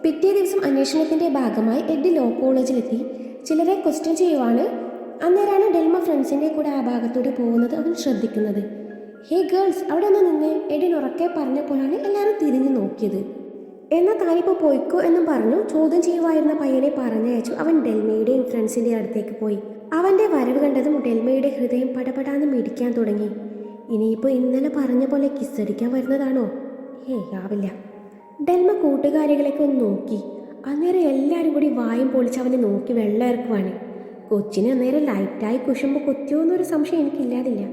പിറ്റേ ദിവസം അന്വേഷണത്തിന്റെ ഭാഗമായി എഡ്ഡി ലോ കോളേജിലെത്തി ചിലരെ ക്വസ്റ്റ്യൻ ചെയ്യുവാണ്. അന്നേരമാണ് ഡെൽമ ഫ്രണ്ട്സിന്റെ കൂടെ ആ ഭാഗത്തോട്ട് പോകുന്നത് അവൻ ശ്രദ്ധിക്കുന്നത്. ഹേ ഗേൾസ്, അവിടെ ഒന്ന് നിന്ന്, എഡിൻ ഉറക്കെ പറഞ്ഞപ്പോഴാണ് എല്ലാവരും തിരിഞ്ഞു നോക്കിയത്. എന്നാൽ താനിപ്പോൾ പോയിക്കോ എന്നും പറഞ്ഞു ചോദ്യം ചെയ്യുവായിരുന്ന പയ്യനെ പറഞ്ഞയച്ചു. അവൻ ഡെൽമയുടെയും ഫ്രണ്ട്സിന്റെ അടുത്തേക്ക് പോയി. അവന്റെ വരവ് കണ്ടതും ഡെൽമയുടെ ഹൃദയം പടപടാന്ന് മിടിക്കാൻ തുടങ്ങി. ഇനിയിപ്പോൾ ഇന്നലെ പറഞ്ഞ പോലെ കിസ്സടിക്കാൻ വരുന്നതാണോ? ആവില്ല. ഡെൽമ കൂട്ടുകാരികളൊക്കെ ഒന്ന് നോക്കി. അന്നേരം എല്ലാവരും കൂടി വായും പൊളിച്ച് അവനെ നോക്കി വെള്ളം ഇറക്കുവാണ്. കൊച്ചിന് അന്നേരം ലൈറ്റായി കുശുമ്പോൾ കൊത്തിയോ എന്നൊരു സംശയം എനിക്കില്ലാതില്ല.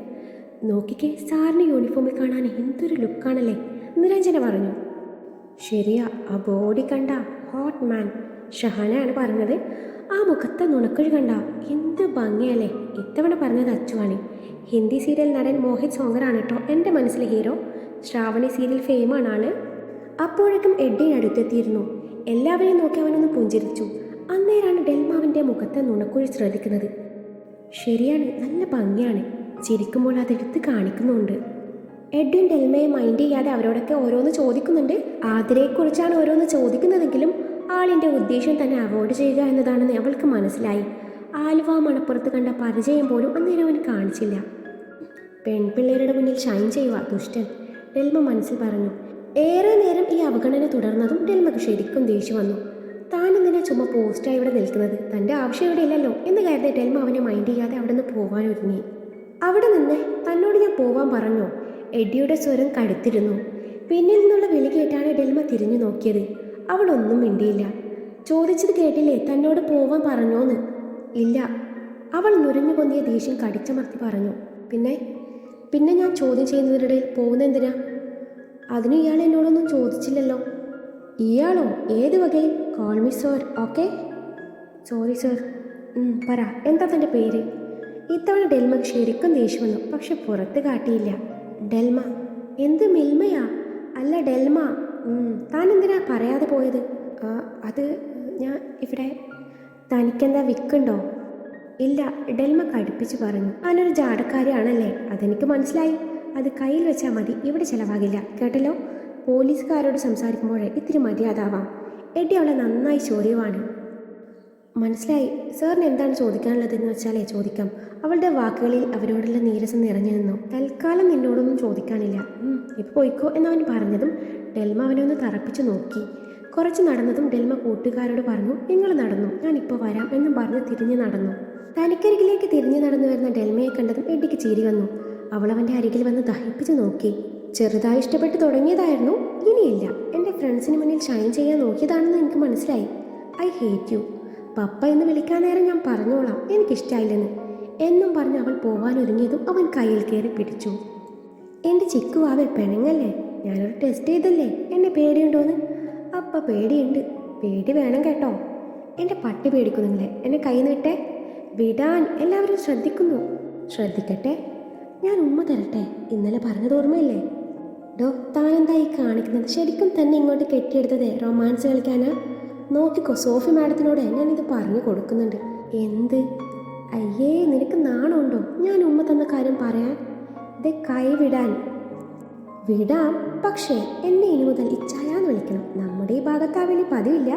നോക്കിക്കേ, സാറിന് യൂണിഫോമിൽ കാണാൻ എന്തൊരു ലുക്കാണല്ലേ, നിരഞ്ജന പറഞ്ഞു. ശരിയാ, ആ ബോഡി കണ്ട ഹോട്ട് മാൻ, ഷഹാനയാണ് പറഞ്ഞത്. ആ മുഖത്തെ നുണക്കുഴി കണ്ട എന്ത് ഭംഗിയല്ലേ. ഇത്തവണ പറഞ്ഞത് അച്ചുവാണ്. ഹിന്ദി സീരിയൽ നടൻ മോഹിത് സോങ്കറാണ് കേട്ടോ എൻ്റെ മനസ്സിലെ ഹീറോ. ശ്രാവണി സീരിയൽ ഫെയിമാണ് ആള്. അപ്പോഴേക്കും എഡ്ഡിനടുത്തെത്തിയിരുന്നു. എല്ലാവരെയും നോക്കി അവനൊന്ന് പുഞ്ചിരിച്ചു. അന്നേരാണ് ഡെൽമാവിൻ്റെ മുഖത്തെ നുണക്കുഴി ശ്രദ്ധിക്കുന്നത്. ശരിയാണ്, നല്ല ഭംഗിയാണ്. ചിരിക്കുമ്പോൾ അതെടുത്ത് കാണിക്കുന്നുണ്ട്. എഡ്വിൻ ഡെൽമയെ മൈൻഡ് ചെയ്യാതെ അവരോടൊക്കെ ഓരോന്ന് ചോദിക്കുന്നുണ്ട്. ആതിരയെക്കുറിച്ചാണ് ഓരോന്ന് ചോദിക്കുന്നതെങ്കിലും ആളിൻ്റെ ഉദ്ദേശം തന്നെ അവോയ്ഡ് ചെയ്യുക എന്നതാണെന്ന് അവൾക്ക് മനസ്സിലായി. ആലുവ മണപ്പുറത്ത് കണ്ട പരിചയം പോലും അന്നേരം അവൻ കാണിച്ചില്ല. പെൺപിള്ളേരുടെ മുന്നിൽ ഷൈൻ ചെയ്യുക ദുഷ്ടൻ, ഡെൽമ മനസ്സിൽ പറഞ്ഞു. ഏറെ നേരം ഈ അവഗണന തുടർന്നതും ഡെൽമക്ക് ശരിക്കും ദേഷ്യം വന്നു. താൻ എന്തിനാ ചുമ്മാ പോസ്റ്റായി ഇവിടെ നിൽക്കുന്നത്, തൻ്റെ ആവശ്യം ഇവിടെ ഇല്ലല്ലോ എന്ന് കരുതി ഡെൽമ അവനെ മൈൻഡ് ചെയ്യാതെ അവിടെ നിന്ന് പോവാൻ ഒരുങ്ങി. അവിടെ നിന്ന് തന്നോട് ഞാൻ പോവാൻ പറഞ്ഞോ? എഡ്ഡിയുടെ സ്വരം കടുത്തിരുന്നു. പിന്നിൽ നിന്നുള്ള വിളി കേട്ടാണ് ഡെൽമ തിരിഞ്ഞു നോക്കിയത്. അവളൊന്നും മിണ്ടിയില്ല. ചോദിച്ചത് കേട്ടില്ലേ, തന്നോട് പോവാൻ പറഞ്ഞോന്ന്? ഇല്ല. അവൾ നുരഞ്ഞു പൊന്തിയ ദേഷ്യം കടിച്ചമർത്തി പറഞ്ഞു. പിന്നെ ഞാൻ ചോദ്യം ചെയ്യുന്നതിനിടയിൽ പോകുന്നെന്തിനാ? അതിന് ഇയാൾ എന്നോടൊന്നും ചോദിച്ചില്ലല്ലോ. ഇയാളോ? ഏത് വകയിൽ? Call me sir, okay? Sorry sir. പറ, എന്താ തൻ്റെ പേര്? ഇത്തവണ ഡെൽമക്ക് ശരിക്കും ദേഷ്യം വന്നു, പക്ഷെ പുറത്ത് കാട്ടിയില്ല. ഡെൽമ. എന്ത് മിൽമയാ? അല്ല ഡെൽമ. താൻ എന്തിനാ പറയാതെ പോയത്? അത് ഞാൻ ഇവിടെ. തനിക്കെന്താ വിക്കുണ്ടോ? ഇല്ല, ഡെൽമ കടുപ്പിച്ച് പറഞ്ഞു. ഞാനൊരു ജാടക്കാരിയാണല്ലേ, അതെനിക്ക് മനസ്സിലായി. അത് കയ്യിൽ വെച്ചാൽ മതി, ഇവിടെ ചിലവാകില്ല, കേട്ടല്ലോ. പോലീസുകാരോട് സംസാരിക്കുമ്പോഴേ ഇത്തിരി മര്യാദാവാം. എഡ്ഡി അവളെ നന്നായി ചോദ്യമാണ്. മനസ്സിലായി. സാറിന് എന്താണ് ചോദിക്കാനുള്ളതെന്ന് വെച്ചാലേ ചോദിക്കാം. അവളുടെ വാക്കുകളിൽ അവരോടുള്ള നീരസം നിറഞ്ഞു നിന്നു. തൽക്കാലം നിന്നോടൊന്നും ചോദിക്കാനില്ല, ഇപ്പോൾ പോയിക്കോ എന്നവൻ പറഞ്ഞതും ഡെൽമ അവനെ ഒന്ന് തറപ്പിച്ച് നോക്കി. കുറച്ച് നടന്നതും ഡെൽമ കൂട്ടുകാരോട് പറഞ്ഞു, നിങ്ങൾ നടന്നു, ഞാനിപ്പോൾ വരാം എന്നും പറഞ്ഞ് തിരിഞ്ഞു നടന്നു. തനിക്കരികിലേക്ക് തിരിഞ്ഞു നടന്നു വരുന്ന ഡെൽമയെ കണ്ടതും എഡ്ഡിക്ക് ചിരി വന്നു. അവളവൻ്റെ അരികിൽ വന്ന് ദഹിപ്പിച്ച് നോക്കി. ചെറുതായി ഇഷ്ടപ്പെട്ട് തുടങ്ങിയതായിരുന്നു, ഇനിയില്ല. എൻ്റെ ഫ്രണ്ട്സിന് മുന്നിൽ ഷൈൻ ചെയ്യാൻ നോക്കിയതാണെന്ന് എനിക്ക് മനസ്സിലായി. I hate you. പപ്പ എന്ന് വിളിക്കാൻ നേരം ഞാൻ പറഞ്ഞോളാം എനിക്കിഷ്ടമായില്ലെന്ന് എന്നും പറഞ്ഞ് അവൾ പോവാൻ ഒരുങ്ങിയതും അവൻ കയ്യിൽ കയറി പിടിച്ചു. എൻ്റെ ചിക്കുവാവെ, പെണങ്ങല്ലേ, ഞാനൊരു ടെസ്റ്റ് ചെയ്തല്ലേ, എന്നെ പേടിയുണ്ടോന്ന്? അപ്പ പേടിയുണ്ട്. പേടി വേണം കേട്ടോ. എൻ്റെ പട്ടി പേടിക്കുന്നില്ലേ, എന്നെ കൈ നീട്ടെ. വിടാൻ. എല്ലാവരും ശ്രദ്ധിക്കുന്നു. ശ്രദ്ധിക്കട്ടെ. ഞാൻ ഉമ്മ തരട്ടെ, ഇന്നലെ പറഞ്ഞത് ഓർമ്മയില്ലേ? ഡോ, താനെന്തായി കാണിക്കുന്നത്? ശരിക്കും തന്നെ ഇങ്ങോട്ട് കെട്ടിയെടുത്തതേ റൊമാൻസ് കളിക്കാനാ? നോക്കിക്കോ, സോഫി മാഡത്തിനോട് ഞാനിത് പറഞ്ഞു കൊടുക്കുന്നുണ്ട്. എന്ത്? അയ്യേ, നിനക്ക് നാണമുണ്ടോ ഞാൻ ഉമ്മ തന്ന കാര്യം പറയാൻ? ദേ കൈ വിടാൻ. വിടാം, പക്ഷേ എന്നെ ഇനി മുതൽ ഇച്ചായാന്ന് വിളിക്കണം. നമ്മുടെ ഈ ഭാഗത്ത് ആ വലിയ പതിവില്ല.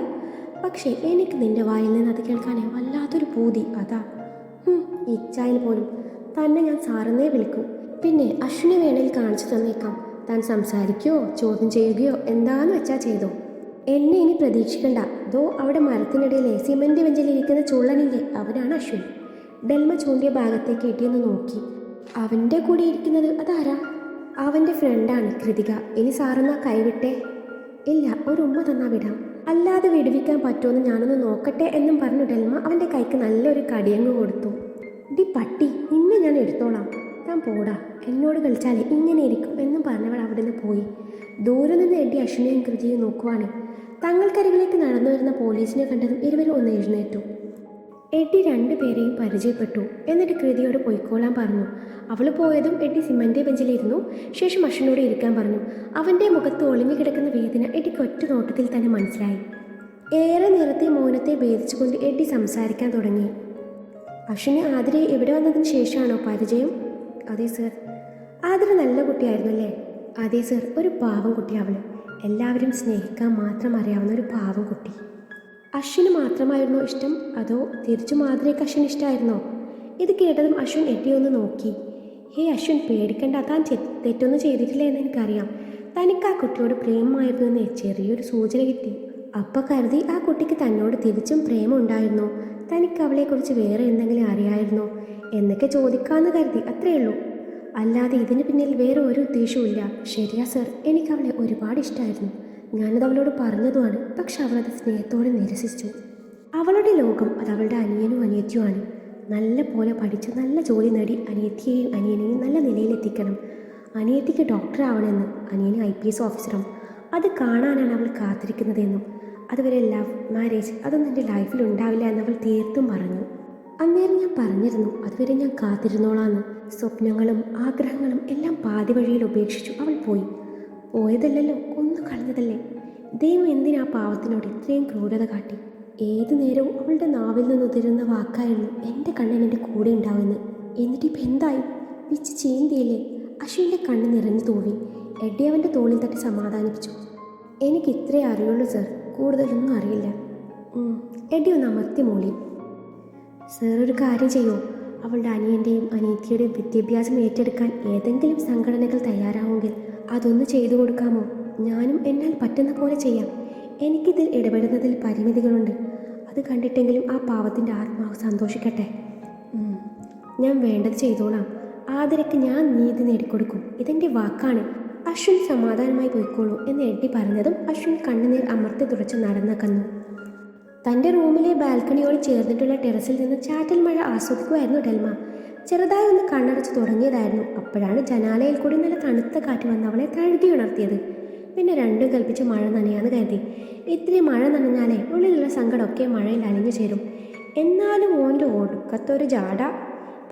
പക്ഷേ എനിക്ക് നിന്റെ വായിൽ നിന്ന് അത് കേൾക്കാനേ വല്ലാത്തൊരു പൂതി, അതാ. ഇച്ചായിൽ പോലും തന്നെ ഞാൻ സാറെന്നേ വിളിക്കും. പിന്നെ അശ്വിനെ വേണേൽ കാണിച്ചു തന്നേക്കാം. താൻ സംസാരിക്കുകയോ ചോദ്യം ചെയ്യുകയോ എന്താന്ന് വെച്ചാൽ ചെയ്തോ. എന്നെ ഇനി പ്രതീക്ഷിക്കണ്ട. ദോ അവിടെ മരത്തിനിടയിലെ സിമന്റ് ബെഞ്ചിലിരിക്കുന്ന ചുള്ളനില്ലേ, അവനാണ് അശ്വിൻ. ഡെൽമ ചൂണ്ടിയ ഭാഗത്തേക്ക് എട്ടിയെന്ന് നോക്കി. അവൻ്റെ കൂടെ ഇരിക്കുന്നത് അതാരാ? അവൻ്റെ ഫ്രണ്ടാണ് കൃതിക. ഇനി സാറെന്നാ കൈവിട്ടേ. ഇല്ല, ഒരു ഉമ്മ തന്നാ വിടാം, അല്ലാതെ വിടുവിക്കാൻ പറ്റുമെന്ന് ഞാനൊന്ന് നോക്കട്ടെ എന്നും പറഞ്ഞു ഡെൽമ അവൻ്റെ കൈക്ക് നല്ലൊരു കടിയങ്ങ് കൊടുത്തു. ഡി പട്ടി, നിന്നെ ഞാൻ എടുത്തോളാം, താൻ പോടാ, എന്നോട് കളിച്ചാലേ ഇങ്ങനെ ഇരിക്കും എന്നും പറഞ്ഞവൾ അവിടെ നിന്ന് പോയി. ദൂരെ നിന്ന് എഡ്ഡി അശ്വിനെയും കൃതിയും നോക്കുവാണ്. തങ്ങൾക്കരികിലേക്ക് നടന്നു വരുന്ന പോലീസിനെ കണ്ടതും ഇരുവരും ഒന്ന് എഴുന്നേറ്റു. എഡ്ഡി രണ്ടുപേരെയും പരിചയപ്പെട്ടു. എന്നിട്ട് കൃതിയോട് പൊയ്ക്കോളാൻ പറഞ്ഞു. അവൾ പോയതും എഡ്ഡി സിമന്റ് ബെഞ്ചിലിരുന്നു. ശേഷം അശ്വിനോട് ഇരിക്കാൻ പറഞ്ഞു. അവൻ്റെ മുഖത്ത് ഒളിഞ്ഞു കിടക്കുന്ന വേദന എഡ്ഡിക്ക് ഒറ്റ നോട്ടത്തിൽ തന്നെ മനസ്സിലായി. ഏറെ നേരത്തെ മൗനത്തെ ഭേദിച്ചുകൊണ്ട് എഡ്ഡി സംസാരിക്കാൻ തുടങ്ങി. അശ്വിന് ആതിരെ ഇവിടെ വന്നതിന് ശേഷമാണോ പരിചയം? അതെ സർ. ആതിര നല്ല കുട്ടിയായിരുന്നല്ലേ? അതെ സർ, ഒരു പാവം കുട്ടി അവൾ. എല്ലാവരും സ്നേഹിക്കാൻ മാത്രം അറിയാവുന്ന ഒരു പാവം കുട്ടി. അശ്വിന് മാത്രമായിരുന്നോ ഇഷ്ടം, അതോ തിരിച്ചു മാധുരയ്ക്ക് അശ്വിൻ ഇഷ്ടമായിരുന്നോ? ഇത് കേട്ടതും അശ്വിൻ എഡ്ഡിയെ ഒന്ന് നോക്കി. ഹേ അശ്വിൻ, പേടിക്കണ്ട, താൻ തെറ്റൊന്നും ചെയ്തിട്ടില്ല എന്ന് എനിക്കറിയാം. തനിക്ക് ആ കുട്ടിയോട് പ്രേമമായിരുന്നു എന്ന് ചെറിയൊരു സൂചന കിട്ടി. അപ്പം കരുതി ആ കുട്ടിക്ക് തന്നോട് തിരിച്ചും പ്രേമം ഉണ്ടായിരുന്നോ, തനിക്ക് അവളെക്കുറിച്ച് വേറെ എന്തെങ്കിലും അറിയായിരുന്നോ എന്നൊക്കെ ചോദിക്കാമെന്ന് കരുതി, അത്രയേ ഉള്ളൂ. അല്ലാതെ ഇതിന് പിന്നിൽ വേറെ ഒരു ഉദ്ദേശവുമില്ല. ശരിയാ സർ, എനിക്ക് അവളെ ഒരുപാട് ഇഷ്ടമായിരുന്നു. ഞാനത് അവളോട് പറഞ്ഞതുമാണ്. പക്ഷെ അവളത് സ്നേഹത്തോടെ നിരസിച്ചു. അവളുടെ ലോകം അത് അവളുടെ അനിയനും അനിയത്തിയുമാണ്. നല്ല പോലെ പഠിച്ച് നല്ല ജോലി നേടി അനിയത്തിയെയും അനിയനെയും നല്ല നിലയിലെത്തിക്കണം. അനിയത്തിക്ക് ഡോക്ടർ ആവണമെന്ന്, അനിയന് IPS ഓഫീസറും. അത് കാണാനാണ് അവൾ കാത്തിരിക്കുന്നതെന്നും അതുവരെ ലവ് മാരേജ് അതൊന്നും എൻ്റെ ലൈഫിൽ ഉണ്ടാവില്ല എന്നവൾ തീർത്തും പറഞ്ഞു. അന്നേരം ഞാൻ പറഞ്ഞിരുന്നു അതുവരെ ഞാൻ കാത്തിരുന്നോളാന്ന്. സ്വപ്നങ്ങളും ആഗ്രഹങ്ങളും എല്ലാം പാതി വഴിയിൽ ഉപേക്ഷിച്ചു അവൾ പോയി. പോയതല്ലല്ലോ, കൊന്നു കളഞ്ഞതല്ലേ. ദൈവം എന്തിനാ പാവത്തിനോട് ഇത്രയും ക്രൂരത കാട്ടി? ഏതു നേരവും അവളുടെ നാവിൽ നിന്നുതിരുന്ന വാക്കായിരുന്നു എൻ്റെ കണ്ണൻ എൻ്റെ കൂടെ ഉണ്ടാവുമെന്ന്. എന്നിട്ടിപ്പോൾ എന്തായി? പിച്ച് ചീന്തിയില്ലേ? അശ്വിൻ്റെ കണ്ണ് നിറഞ്ഞു തൂവി. എഡ്ഡി അവൻ്റെ തോളിൽ തട്ടി സമാധാനിപ്പിച്ചു. എനിക്ക് ഇത്രേ അറിയുള്ളൂ സർ, കൂടുതലൊന്നും അറിയില്ല. എഡ്ഡി ഒന്ന് അമർത്തി മൂളി. സർ ഒരു കാര്യം ചെയ്യോ? അവളുടെ അനിയൻ്റെയും അനിയത്തിയുടെയും വിദ്യാഭ്യാസം ഏറ്റെടുക്കാൻ ഏതെങ്കിലും സംഘടനകൾ തയ്യാറാവുമെങ്കിൽ അതൊന്ന് ചെയ്തു കൊടുക്കാമോ? ഞാനും എന്നാൽ പറ്റുന്ന പോലെ ചെയ്യാം. എനിക്കിതിൽ ഇടപെടുന്നതിൽ പരിമിതികളുണ്ട്. അത് കണ്ടിട്ടെങ്കിലും ആ പാവത്തിൻ്റെ ആത്മാവ് സന്തോഷിക്കട്ടെ. ഞാൻ വേണ്ടത് ചെയ്തോളാം. ആദരയ്ക്ക് ഞാൻ നീതി നേടിക്കൊടുക്കും, ഇതെൻ്റെ വാക്കാണ്. അശ്വിൻ സമാധാനമായി പോയിക്കോളൂ എന്ന് എഡ്ഡി പറഞ്ഞതും അശ്വിൻ കണ്ണുനീർ അമർത്തി തുടച്ച് നടന്നകന്നു. തൻ്റെ റൂമിലെ ബാൽക്കണിയോട് ചേർന്നിട്ടുള്ള ടെറസിൽ നിന്ന് ചാറ്റൽ മഴ ആസ്വദിക്കുമായിരുന്നു ഡെൽമ. ചെറുതായി ഒന്ന് കണ്ണടച്ച് തുടങ്ങിയതായിരുന്നു. അപ്പോഴാണ് ജനാലയിൽ കൂടി നല്ല തണുത്ത കാറ്റ് വന്ന് അവളെ തഴുകി ഉണർത്തിയത്. പിന്നെ രണ്ടും കൽപ്പിച്ച് മഴ നനയാന്ന് കരുതി. ഇത്തിരി മഴ നനഞ്ഞാലേ ഉള്ളിലുള്ള സങ്കടമൊക്കെ മഴയിൽ അലിഞ്ഞു ചേരും. എന്നാലും ഓൻ്റെ ഒടുക്കത്തൊരു ജാട.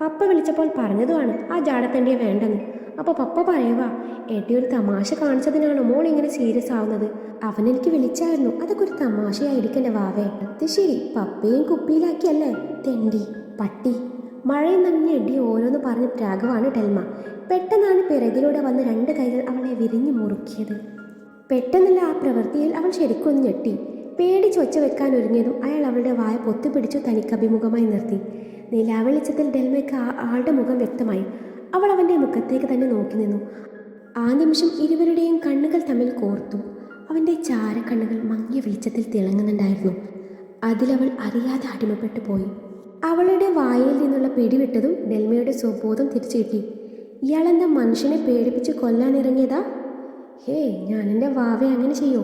പപ്പ വിളിച്ചപ്പോൾ പറഞ്ഞതുമാണ് ആ ജാടത്തണ്ടിയെ വേണ്ടെന്ന്. അപ്പോൾ പപ്പ പറയുക, എഡ്ഡി ഒരു തമാശ കാണിച്ചതിനാണോ മോൾ ഇങ്ങനെ സീരിയസ് ആവുന്നത്? അവനെനിക്ക് വിളിച്ചായിരുന്നു, അതൊക്കെ ഒരു തമാശയായിരിക്കല്ലേ വാവേ. അത് ശരി, പപ്പയും കുപ്പിയിലാക്കിയല്ലേ തെണ്ടി പട്ടി. മഴയും നനഞ്ഞ എഡ്ഡി ഓരോന്ന് പറഞ്ഞ് പ്രാഗവാണ് ഡെൽമ. പെട്ടെന്നാണ് പിറകിലൂടെ വന്ന് രണ്ട് കൈകൾ അവളെ വിരിഞ്ഞു മുറുക്കിയത്. പെട്ടെന്നുള്ള ആ പ്രവൃത്തിയിൽ അവൾ ശരിക്കൊന്ന് ഞെട്ടി. പേടിച്ച് ഒച്ച വെക്കാൻ ഒരുങ്ങിയതും അയാൾ അവളുടെ വായ പൊത്തിപ്പിടിച്ചു തനിക്കഭിമുഖമായി നിർത്തി. നിലാവെളിച്ചത്തിൽ ഡെൽമയ്ക്ക് ആളുടെ മുഖം വ്യക്തമായി. അവൾ അവൻ്റെ മുഖത്തേക്ക് തന്നെ നോക്കി നിന്നു. ആ നിമിഷം ഇരുവരുടെയും കണ്ണുകൾ തമ്മിൽ കോർത്തു. അവൻ്റെ ചാരക്കണ്ണുകൾ മങ്ങിയ വെളിച്ചത്തിൽ തിളങ്ങുന്നുണ്ടായിരുന്നു. അതിലവൾ അറിയാതെ അടിമപ്പെട്ടു പോയി. അവളുടെ വായിൽ നിന്നുള്ള പിടിവിട്ടതും ഡെൽമയുടെ സ്വബോധം തിരിച്ചു കിട്ടി. ഇയാളെന്താ മനുഷ്യനെ പേടിപ്പിച്ച് കൊല്ലാനിറങ്ങിയതാ? ഹേ, ഞാനെൻ്റെ വാവെ അങ്ങനെ ചെയ്യോ?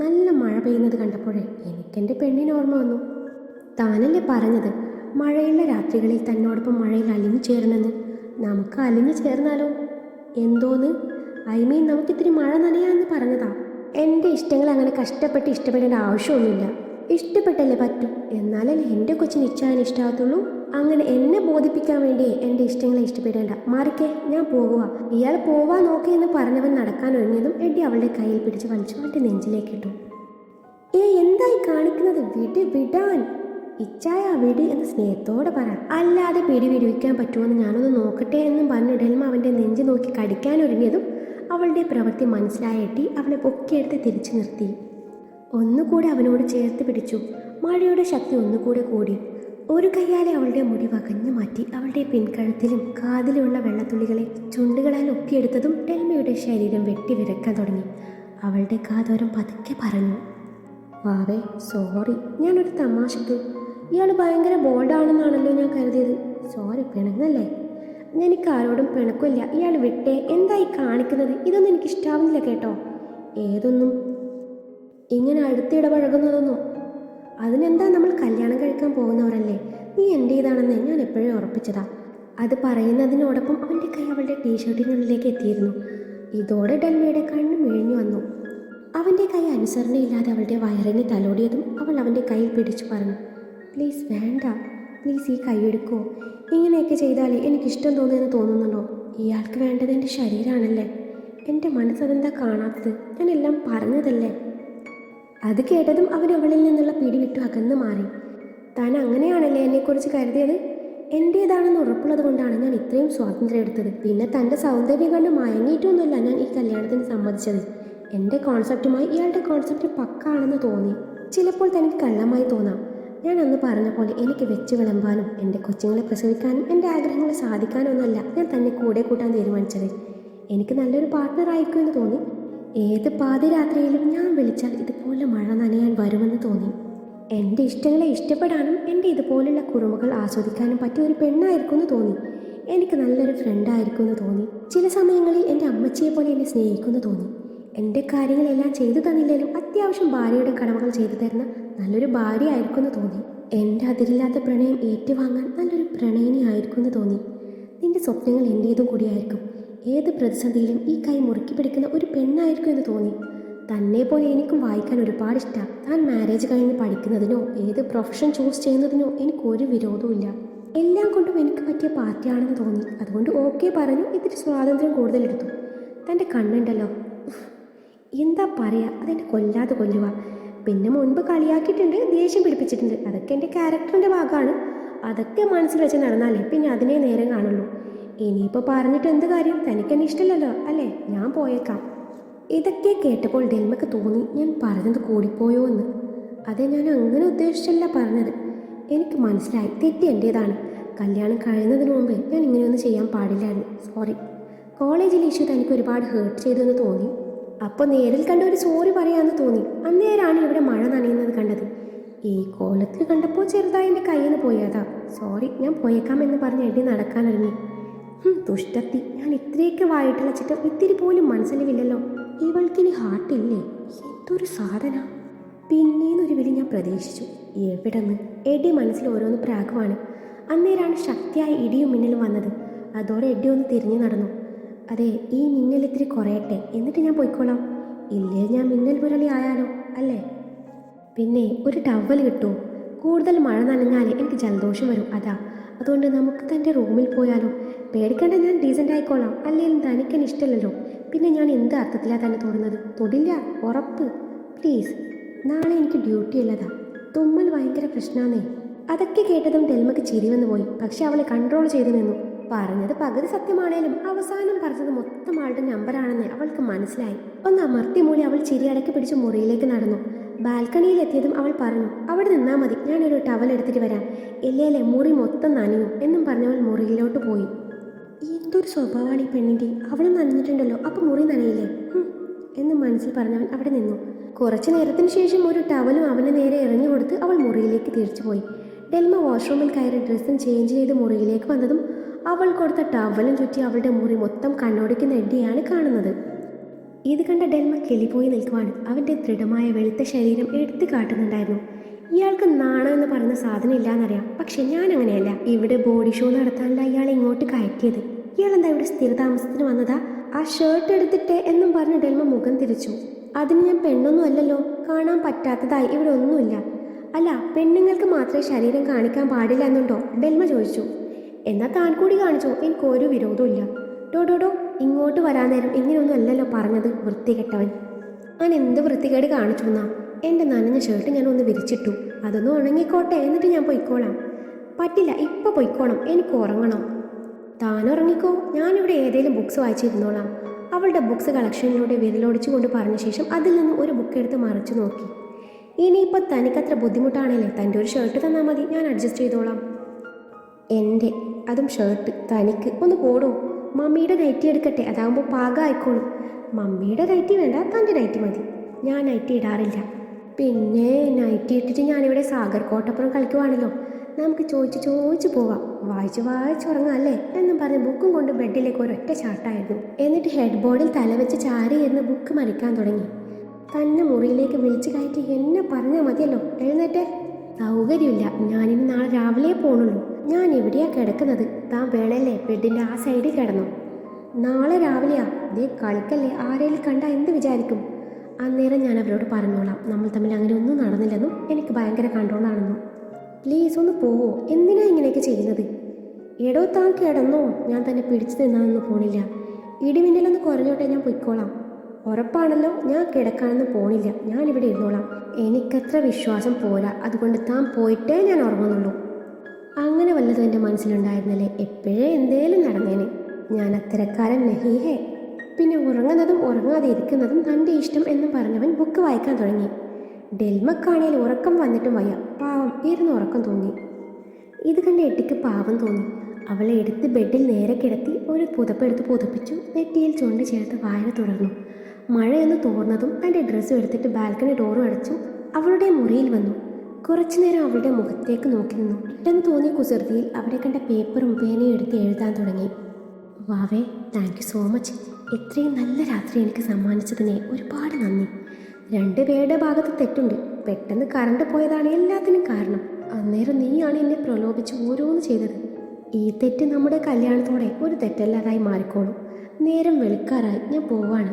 നല്ല മഴ പെയ്യുന്നത് കണ്ടപ്പോഴേ എനിക്കെൻ്റെ പെണ്ണിന് ഓർമ്മ വന്നു. താനല്ലേ പറഞ്ഞത് മഴയുള്ള രാത്രികളിൽ തന്നോടൊപ്പം മഴയിൽ അലിഞ്ഞു ചേരണമെന്ന്? നമുക്ക് അലിഞ്ഞു ചേർന്നാലോ? എന്തോന്ന്? നമുക്കിത്തിരി മഴ നനയാന്ന് പറഞ്ഞതാ. എൻ്റെ ഇഷ്ടങ്ങൾ അങ്ങനെ കഷ്ടപ്പെട്ട് ഇഷ്ടപ്പെടേണ്ട ആവശ്യമൊന്നുമില്ല. ഇഷ്ടപ്പെട്ടല്ലേ പറ്റും, എന്നാലല്ലേ എൻ്റെ കൊച്ചിന് ഇച്ഛാൻ ഇഷ്ടമാകത്തുള്ളൂ. അങ്ങനെ എന്നെ ബോധിപ്പിക്കാൻ വേണ്ടിയേ എൻ്റെ ഇഷ്ടങ്ങളെ ഇഷ്ടപ്പെടേണ്ട. മാറിക്കേ, ഞാൻ പോകുക. ഇയാൾ പോവാൻ നോക്കി എന്ന് പറഞ്ഞവൻ നടക്കാൻ ഒരുങ്ങിയതും എഡ്ഡി അവളുടെ കയ്യിൽ പിടിച്ച് വലിച്ചു അവൻ്റെ നെഞ്ചിലേക്കിട്ടു. എന്തായി കാണിക്കുന്നത്? വിടാൻ. ഇച്ചായ വിട് എന്ന് സ്നേഹത്തോടെ പറ, അല്ലാതെ വിടുവിക്കാൻ പറ്റുമെന്ന് ഞാനൊന്ന് നോക്കട്ടെ എന്നും പറഞ്ഞു ഡെൽമ അവൻ്റെ നെഞ്ച് നോക്കി കടിക്കാൻ ഒരുങ്ങിയതും അവളുടെ പ്രവൃത്തി മനസ്സിലായ എഡ്ഡി അവളെ പൊക്കിയെടുത്ത് തിരിച്ചു നിർത്തി. ഒന്നുകൂടെ അവനോട് ചേർത്ത് പിടിച്ചു. മഴയുടെ ശക്തി ഒന്നുകൂടെ കൂടി. ഒരു കൈയാലെ അവളുടെ മുടി വകഞ്ഞു മാറ്റി അവളുടെ പിൻകഴുത്തിലും കാതിലുള്ള വെള്ളത്തുള്ളികളെ ചുണ്ടുകളാൽ ഒപ്പിയെടുത്തതും ഡെൽമയുടെ ശരീരം വെട്ടി വിറക്കാൻ തുടങ്ങി. അവളുടെ കാതോരം പതുക്കെ പറഞ്ഞു, വാവേ സോറി, ഞാനൊരു തമാശക്ക്. ഇയാൾ ഭയങ്കര ബോൾഡാണെന്നാണല്ലോ ഞാൻ കരുതിയത്. സോറി, പിണങ്ങല്ലേ? എനിക്ക് ആരോടും പിണക്കില്ല. ഇയാൾ വിട്ടേ. എന്തായി കാണിക്കുന്നത്? ഇതൊന്നും എനിക്കിഷ്ടാവുന്നില്ല കേട്ടോ. ഏതൊന്നും ഇങ്ങനെ അടുത്തിടപഴകുന്നതൊന്നും. അതിനെന്താ, നമ്മൾ കല്യാണം കഴിക്കാൻ പോകുന്നവരല്ലേ. നീ എൻ്റേതാണെന്ന് ഞാൻ എപ്പോഴും ഉറപ്പിച്ചതാ. അത് പറയുന്നതിനോടൊപ്പം അവൻ്റെ കൈ അവളുടെ ടീഷർട്ടിനുള്ളിലേക്ക് എത്തിയിരുന്നു. ഇതോടെ ഡെൽമയുടെ കണ്ണ് മിഴിഞ്ഞു വന്നു. അവൻ്റെ കൈ അനുസരണയില്ലാതെ അവളുടെ വയറിനെ തലോടിയതും അവൾ അവൻ്റെ കൈ പിടിച്ചു പറഞ്ഞു, പ്ലീസ് വേണ്ട, പ്ലീസ് ഈ കൈ എടുക്കോ. ഇങ്ങനെയൊക്കെ ചെയ്താലേ എനിക്കിഷ്ടം തോന്നുമെന്ന് തോന്നുന്നുണ്ടോ? ഇയാൾക്ക് വേണ്ടത് എൻ്റെ ശരീരമാണല്ലേ. എൻ്റെ മനസ്സതെന്താ കാണാത്തത്? ഞാനെല്ലാം പറഞ്ഞതല്ലേ. അത് കേട്ടതും അവൻ അവളിൽ നിന്നുള്ള പിടി വിട്ടു അകന്നു മാറി. താൻ അങ്ങനെയാണല്ലേ എന്നെക്കുറിച്ച് കരുതിയത്? എൻ്റേതാണെന്ന് ഉറപ്പുള്ളത് കൊണ്ടാണ് ഞാൻ ഇത്രയും സ്വാതന്ത്ര്യം എടുത്തത്. പിന്നെ തൻ്റെ സൗന്ദര്യം കണ്ട് മയങ്ങിയിട്ടൊന്നുമല്ല ഞാൻ ഈ കല്യാണത്തിന് സമ്മതിച്ചത്. എൻ്റെ കോൺസെപ്റ്റുമായി ഇയാളുടെ കോൺസെപ്റ്റ് പക്കാണെന്ന് തോന്നി. ചിലപ്പോൾ തനിക്ക് കള്ളമായി തോന്നാം. ഞാൻ അന്ന് പറഞ്ഞ പോലെ എനിക്ക് വെച്ച് വിളമ്പാനും എൻ്റെ കൊച്ചുങ്ങളെ പ്രസവിക്കാനും എൻ്റെ ആഗ്രഹങ്ങൾ സാധിക്കാനൊന്നുമല്ല ഞാൻ തന്നെ കൂടെ കൂട്ടാൻ തീരുമാനിച്ചത്. എനിക്ക് നല്ലൊരു പാർട്ട്ണർ ആയിരിക്കുമെന്ന് തോന്നി. ഏത് പാതിരാത്രിയിലും ഞാൻ വിളിച്ചാൽ ഇതുപോലെ മഴ നനയാൻ വരുമെന്ന് തോന്നി. എൻ്റെ ഇഷ്ടങ്ങളെ ഇഷ്ടപ്പെടാനും എൻ്റെ ഇതുപോലുള്ള കുറുമകൾ ആസ്വദിക്കാനും പറ്റിയ ഒരു പെണ്ണായിരിക്കുമെന്ന് തോന്നി. എനിക്ക് നല്ലൊരു ഫ്രണ്ടായിരിക്കുമെന്ന് തോന്നി. ചില സമയങ്ങളിൽ എൻ്റെ അമ്മച്ചിയെ പോലെ എന്നെ സ്നേഹിക്കുമെന്ന് തോന്നി. എൻ്റെ കാര്യങ്ങളെല്ലാം ചെയ്തു തന്നില്ലെങ്കിലും അത്യാവശ്യം ഭാര്യയുടെ കടമകൾ ചെയ്തു തരുന്ന നല്ലൊരു ഭാര്യ ആയിരിക്കുമെന്ന് തോന്നി. എൻ്റെ അതിരില്ലാത്ത പ്രണയം ഏറ്റുവാങ്ങാൻ നല്ലൊരു പ്രണയിനി ആയിരിക്കുമെന്ന് തോന്നി. നിന്റെ സ്വപ്നങ്ങൾ എൻ്റേതും കൂടിയായിരിക്കും. ഏത് പ്രതിസന്ധിയിലും ഈ കൈ മുറുക്കി പിടിക്കുന്ന ഒരു പെണ്ണായിരിക്കും എന്ന് തോന്നി. തന്നെ പോലെ എനിക്കും വായിക്കാൻ ഒരുപാട് ഇഷ്ടം. താൻ മാരേജ് കഴിഞ്ഞ് പഠിക്കുന്നതിനോ ഏത് പ്രൊഫഷൻ ചൂസ് ചെയ്യുന്നതിനോ എനിക്കൊരു വിരോധവുമില്ല. എല്ലാം കൊണ്ടും എനിക്ക് പറ്റിയ പാർട്ടിയാണെന്ന് തോന്നി. അതുകൊണ്ട് ഓക്കെ പറഞ്ഞു. ഇത്തിരി സ്വാതന്ത്ര്യം കൂടുതലെടുത്തു. തൻ്റെ കണ്ണുണ്ടല്ലോ, എന്താ പറയുക, അതെന്നെ കൊല്ലാതെ കൊല്ലുക. പിന്നെ മുൻപ് കളിയാക്കിയിട്ടുണ്ട്, ദേഷ്യം പിടിപ്പിച്ചിട്ടുണ്ട്. അതൊക്കെ എൻ്റെ ക്യാരക്ടറിൻ്റെ ഭാഗമാണ്. അതൊക്കെ മനസ്സിൽ വെച്ച് നടന്നാലേ പിന്നെ അതിനെ നേരം കാണുള്ളൂ. ഇനിയിപ്പോൾ പറഞ്ഞിട്ട് എന്ത് കാര്യം? തനിക്കെന്നെ ഇഷ്ടമല്ലല്ലോ അല്ലേ? ഞാൻ പോയേക്കാം. ഇതൊക്കെ കേട്ടപ്പോൾ ഡെൽമക്ക് തോന്നി ഞാൻ പറഞ്ഞത് കൂടിപ്പോയോ എന്ന്. അതെ, ഞാൻ അങ്ങനെ ഉദ്ദേശിച്ചല്ല പറഞ്ഞത്. എനിക്ക് മനസ്സിലായി, തെറ്റ് എൻ്റേതാണ്. കല്യാണം കഴിയുന്നതിന് മുമ്പ് ഞാൻ ഇങ്ങനെയൊന്നും ചെയ്യാൻ പാടില്ലായിരുന്നു. സോറി. കോളേജിൽ ഇഷ്യൂ തനിക്ക് ഒരുപാട് ഹേർട്ട് ചെയ്തെന്ന് തോന്നി. അപ്പോൾ നേരിൽ കണ്ട ഒരു സോറി പറയാമെന്ന് തോന്നി. അന്നേരാണ് ഇവിടെ മഴ നനയുന്നത് കണ്ടത്. ഈ കോലത്തിൽ കണ്ടപ്പോൾ ചെറുതായി എൻ്റെ കയ്യിൽ നിന്ന് പോയതാ. സോറി, ഞാൻ പോയേക്കാമെന്ന് പറഞ്ഞ് എടി നടക്കാനൊരുങ്ങി. തുഷ്ടത്തി, ഞാൻ ഇത്രയൊക്കെ വായിട്ടിളച്ചിട്ട് ഇത്തിരി പോലും മനസ്സിലില്ലല്ലോ. ഇവൾക്കിനി ഹാർട്ടില്ലേ? എന്തൊരു സാധന. പിന്നേന്നൊരു വിളി ഞാൻ പ്രതീക്ഷിച്ചു. എവിടെന്ന്? എടി മനസ്സിൽ ഓരോന്ന് പ്രാഗമാണ്. അന്നേരാണ് ശക്തിയായ ഇടിയും മിന്നലും വന്നത്. അതോടെ എടി ഒന്ന് തിരിഞ്ഞു നടന്നു. അതെ, ഈ മിന്നൽ ഇത്തിരി കുറയട്ടെ, എന്നിട്ട് ഞാൻ പോയിക്കോളാം. ഇല്ലേ ഞാൻ മിന്നൽ മുരളി ആയാലോ അല്ലേ? പിന്നെ ഒരു ടവൽ കിട്ടുമോ? കൂടുതൽ മഴ നനഞ്ഞാലേ എനിക്ക് ജലദോഷം വരും. അതുകൊണ്ട് നമുക്ക് തൻ്റെ റൂമിൽ പോയാലോ? പേടിക്കേണ്ട, ഞാൻ ഡീസൻ്റ് ആയിക്കോളാം. അല്ലെങ്കിലും തനിക്കെന്നെ ഇഷ്ടമല്ലല്ലോ. പിന്നെ ഞാൻ എന്ത് അർത്ഥത്തിലാണ് തന്നെ തൊടുന്നത്? തൊടില്ല, ഉറപ്പ്. പ്ലീസ്. നാളെ എനിക്ക് ഡ്യൂട്ടി ഉള്ളതാ. തുമ്മൽ ഭയങ്കര പ്രശ്നമാണേ. അതൊക്കെ കേട്ടതും ഡെൽമക്ക് ചിരി വന്നു പോയി. പക്ഷെ അവളെ കൺട്രോൾ ചെയ്തു നിന്നു. പറഞ്ഞത് പകുതി സത്യമാണേലും അവസാനം പറഞ്ഞത് മൊത്തം ആളുടെ നമ്പറാണെന്ന് അവൾക്ക് മനസ്സിലായി. ഒന്ന് അമർത്തി മൂലി അവൾ ചിരി അടക്കി പിടിച്ച് മുറിയിലേക്ക് നടന്നു. ബാൽക്കണിയിൽ എത്തിയതും അവൾ പറഞ്ഞു, അവിടെ നിന്നാൽ മതി, ഞാനൊരു ടവൽ എടുത്തിട്ട് വരാം. ഇല്ലേലേ മുറി മൊത്തം നനയും എന്നും പറഞ്ഞവൾ മുറിയിലോട്ട് പോയി. എന്തൊരു സ്വഭാവമാണ് ഈ പെണ്ണിൻ്റെ. അവൾ നനഞ്ഞിട്ടുണ്ടല്ലോ, അപ്പം മുറി നനയില്ലേ എന്ന് മനസ്സിൽ പറഞ്ഞവൻ അവിടെ നിന്നു. കുറച്ചു നേരത്തിന് ശേഷം ഒരു ടവലും അവന് നേരെ എറിഞ്ഞു കൊടുത്ത് അവൾ മുറിയിലേക്ക് തിരിച്ചുപോയി. ഡെൽമ വാഷ്റൂമിൽ കയറി ഡ്രസ്സും ചേഞ്ച് ചെയ്ത് മുറിയിലേക്ക് വന്നതും അവൾ കൊടുത്ത ടവലും ചുറ്റി അവളുടെ മുറി മൊത്തം കണ്ണോടിക്കുന്ന എഡിയാണ് കാണുന്നത്. ഇത് കണ്ട ഡെൽമ കിളിപോയി നിൽക്കുവാണ്. അവൻ്റെ ദൃഢമായ വെളുത്ത ശരീരം എടുത്തു കാട്ടുന്നുണ്ടായിരുന്നു. ഇയാൾക്ക് നാണം എന്ന് പറയുന്ന സാധനം ഇല്ലാന്നറിയാം, പക്ഷെ ഞാൻ അങ്ങനെയല്ല. ഇവിടെ ബോഡി ഷോ നടത്താനല്ല ഇയാളെ ഇങ്ങോട്ട് കയറ്റിയത്. ഇയാളെന്താ ഇവിടെ സ്ഥിരതാമസത്തിന് വന്നതാ? ആ ഷർട്ട് എടുത്തിട്ട് എന്നും പറഞ്ഞ് ഡെൽമ മുഖം തിരിച്ചു. അതിന് ഞാൻ പെണ്ണൊന്നും അല്ലല്ലോ, കാണാൻ പറ്റാത്തതായി ഇവിടെ ഒന്നുമില്ല. അല്ല, പെണ്ണുങ്ങൾക്ക് മാത്രമേ ശരീരം കാണിക്കാൻ പാടില്ല എന്നുണ്ടോ? ഡെൽമ ചോദിച്ചു. എന്നാൽ താൻ കൂടി കാണിച്ചോ, എനിക്കൊരു വിരോധവും ഇല്ല. ഡോ ഇങ്ങോട്ട് വരാൻ നേരം ഇങ്ങനെയൊന്നും അല്ലല്ലോ പറഞ്ഞത്, വൃത്തികെട്ടവൻ. ഞാൻ എന്ത് വൃത്തികേട് കാണിച്ചു എന്നാ? എൻ്റെ നനഞ്ഞ ഷർട്ട് ഞാൻ ഒന്ന് വിരിച്ചിട്ടു, അതൊന്ന് ഉണങ്ങിക്കോട്ടെ, എന്നിട്ട് ഞാൻ പൊയ്ക്കോളാം. പറ്റില്ല, ഇപ്പോൾ പൊയ്ക്കോണം, എനിക്ക് ഉറങ്ങണം. താൻ ഉറങ്ങിക്കോ, ഞാനിവിടെ ഏതെങ്കിലും ബുക്സ് വായിച്ചിരുന്നോളാം. അവളുടെ ബുക്സ് കളക്ഷനിലൂടെ വിരലോടിച്ചു കൊണ്ട് പറഞ്ഞ ശേഷം അതിൽ നിന്ന് ഒരു ബുക്ക് എടുത്ത് മറിച്ചു നോക്കി. ഇനിയിപ്പോൾ തനിക്കത്ര ബുദ്ധിമുട്ടാണല്ലേ, തൻ്റെ ഒരു ഷർട്ട് തന്നാൽ മതി, ഞാൻ അഡ്ജസ്റ്റ് ചെയ്തോളാം. എൻ്റെ അതും ഷർട്ട് തനിക്ക് ഒന്ന് പോടൂ. മമ്മിയുടെ നൈറ്റി എടുക്കട്ടെ, അതാകുമ്പോൾ പാകമായിക്കോളും. മമ്മിയുടെ നൈറ്റി വേണ്ട, തൻ്റെ നൈറ്റി മതി. ഞാൻ നൈറ്റി ഇടാറില്ല. പിന്നെ നൈറ്റി ഇട്ടിട്ട് ഞാനിവിടെ സാഗർ കോട്ടപ്പുറം കളിക്കുവാണല്ലോ, നമുക്ക് ചോദിച്ച് പോവാം, വായിച്ചുറങ്ങാം അല്ലേ എന്നും പറഞ്ഞ് ബുക്കും കൊണ്ട് ബെഡിലേക്ക് ഒരൊറ്റ ചാട്ടായിരുന്നു. എന്നിട്ട് ഹെഡ് ബോർഡിൽ തലവെച്ച് ചാരി ഇരുന്ന് ബുക്ക് മറിക്കാൻ തുടങ്ങി. തന്നെ മുറിയിലേക്ക് വിളിച്ചു കയറ്റി എന്നെ പറഞ്ഞാൽ മതിയല്ലോ, എഴുന്നേറ്റേ. സൗകര്യമില്ല, ഞാനിനി നാളെ രാവിലെ പോണുള്ളൂ. ഞാൻ എവിടെയാ കിടക്കുന്നത്? താൻ വേണല്ലേ ബെഡിൻ്റെ ആ സൈഡിൽ കിടന്നു. നാളെ രാവിലെയാ. ദേ കളിക്കല്ലേ, ആരെങ്കിലും കണ്ടാൽ എന്ത് വിചാരിക്കും? അന്നേരം ഞാൻ അവരോട് പറഞ്ഞോളാം, നമ്മൾ തമ്മിൽ അങ്ങനെ ഒന്നും നടന്നില്ലെന്നും എനിക്ക് ഭയങ്കര കൺട്രോളാണെന്നും. പ്ലീസ് ഒന്ന് പോവോ? എന്തിനാ ഇങ്ങനെയൊക്കെ ചെയ്യുന്നത്? എടോ താൻ കിടന്നോ, ഞാൻ തന്നെ പിടിച്ചു നിന്നാനൊന്നും പോണില്ല. ഇടിമിന്നലൊന്ന് കുറഞ്ഞോട്ടെ, ഞാൻ പൊയ്ക്കോളാം. ഉറപ്പാണല്ലോ? ഞാൻ കിടക്കാനൊന്നും പോണില്ല, ഞാനിവിടെ ഇരുന്നോളാം. എനിക്കത്ര വിശ്വാസം പോരാ, അതുകൊണ്ട് താൻ പോയിട്ടേ ഞാൻ ഉറങ്ങുന്നുള്ളൂ. അങ്ങനെ വല്ലതും എൻ്റെ മനസ്സിലുണ്ടായിരുന്നല്ലേ, എപ്പോഴേ എന്തേലും നടന്നേനെ. ഞാൻ അത്തരക്കാരൻ നഹീഹേ. പിന്നെ ഉറങ്ങുന്നതും ഉറങ്ങാതെ ഇരിക്കുന്നതും തൻ്റെ ഇഷ്ടം എന്ന് പറഞ്ഞവൻ ബുക്ക് വായിക്കാൻ തുടങ്ങി. ഡെൽമക്കാണേൽ ഉറക്കം വന്നിട്ടും വയ്യ. പാവം ഇരുന്ന് ഉറക്കം തോന്നി. ഇത് കണ്ട് എട്ടിക്ക് പാവം തോന്നി. അവളെ എടുത്ത് ബെഡിൽ നേരെ കിടത്തി ഒരു പുതപ്പെടുത്ത് പുതപ്പിച്ചു. നെറ്റിയിൽ ചുണ്ട് ചേർത്ത് വായന തുടർന്നു. മഴയൊന്ന് തോർന്നതും തൻ്റെ ഡ്രസ്സും എടുത്തിട്ട് ബാൽക്കണി ഡോറും അടച്ചു അവളുടെ മുറിയിൽ വന്നു. കുറച്ചു നേരം അവളുടെ മുഖത്തേക്ക് നോക്കി നിന്നു. പെട്ടെന്ന് തോന്നിയ കുസൃതിയിൽ അവിടെ കണ്ട പേപ്പറും പേനയും എടുത്ത് എഴുതാൻ തുടങ്ങി. വാവേ, താങ്ക് യു സോ മച്ച്. ഇത്രയും നല്ല രാത്രി എനിക്ക് സമ്മാനിച്ചതിനെ ഒരുപാട് നന്ദി. രണ്ടുപേരുടെ ഭാഗത്ത് തെറ്റുണ്ട്. പെട്ടെന്ന് കറണ്ട് പോയതാണ് എല്ലാത്തിനും കാരണം. അന്നേരം നീയാണ് എന്നെ പ്രലോഭിച്ച് ഓരോന്ന് ചെയ്തത്. ഈ തെറ്റ് നമ്മുടെ കല്യാണത്തോടെ ഒരു തെറ്റല്ലാതായി മാറിക്കോളും. നേരം വെളുക്കാറായി, ഞാൻ പോവാണ്.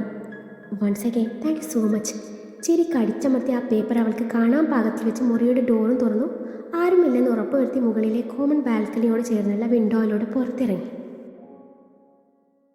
Once again thank you so much. ചിരി കടിച്ചമർത്തി ആ പേപ്പർ അവൾക്ക് കാണാൻ പാകത്തിൽ വെച്ച് മുറിയുടെ ഡോറും തുറന്നു. ആരുമില്ലെന്ന് ഉറപ്പുവരുത്തി മുകളിലെ കോമൺ ബാൽക്കണിയോട് ചേർന്നുള്ള വിൻഡോയിലൂടെ പുറത്തിറങ്ങി.